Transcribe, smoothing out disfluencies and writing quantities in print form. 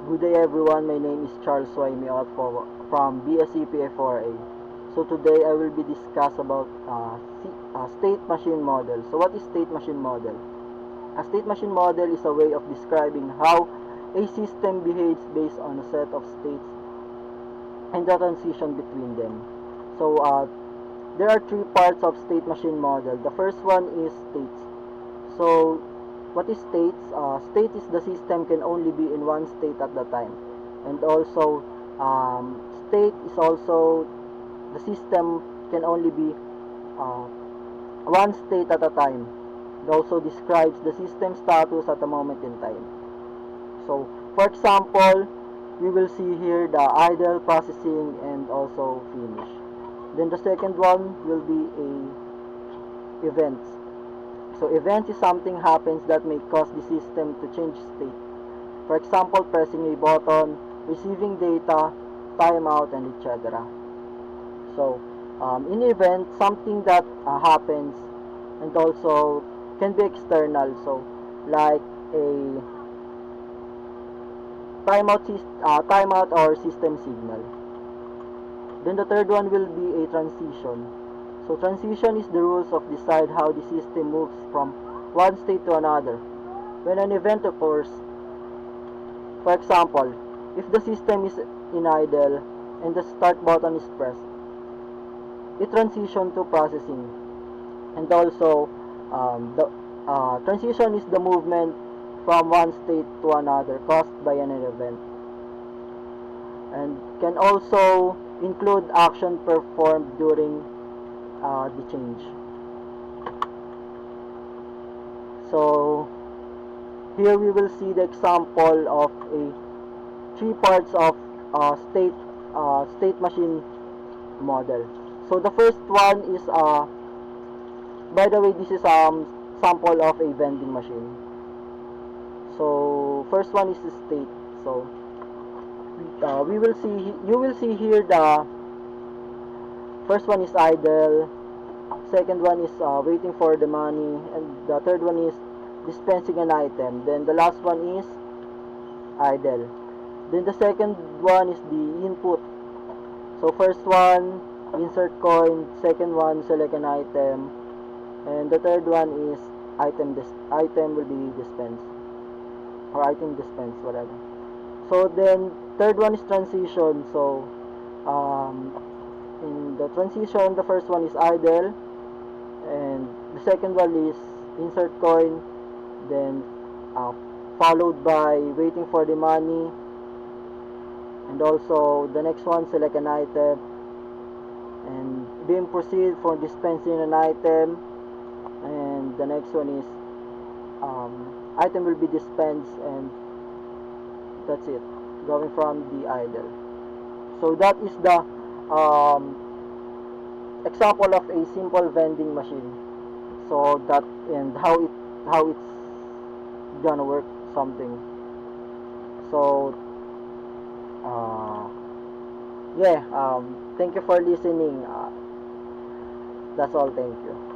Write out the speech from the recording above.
Good day everyone, my name is Charles Waimiot from BSCPA4A. So today I will be discuss about state machine model. So what is state machine model? A state machine model is a way of describing how a system behaves based on a set of states and the transition between them. So there are three parts of state machine model. The first one is states. So what is states? State is the system can only be in one state at the time, and also state is also the system can only be uh, one state at a time. It also describes the system status at a moment in time. So for example, we will see here the idle, processing, and also finish. Then the second one will be a events. So event is something happens that may cause the system to change state. For example, pressing a button, receiving data, timeout, and etc. So in event, something that happens and also can be external. So like a timeout or system signal. Then the third one will be a transition. So transition is the rules of decide how the system moves from one state to another. When an event occurs, for example, if the system is in idle and the start button is pressed, it transition to processing. And also, the transition is the movement from one state to another caused by an event, and can also include action performed during the change. So here we will see the example of a three parts of state machine model. So the first one is by the way, this is sample of a vending machine. So first one is the state. So we will see you will see here the first one is idle, second one is waiting for the money, and the third one is dispensing an item. Then the last one is idle. Then the second one is the input. So first one, insert coin, second one, select an item, and the third one is item will be dispensed, or item dispensed, whatever. So then third one is transition. So in the transition, the first one is idle, and the second one is insert coin, then uh, followed by waiting for the money, and also the next one, select an item, and then proceed for dispensing an item, and the next one is item will be dispensed, and that's it, going from the idle. So that is the um, example of a simple vending machine. So that, and how it's gonna work something. So yeah, thank you for listening. That's all. Thank you.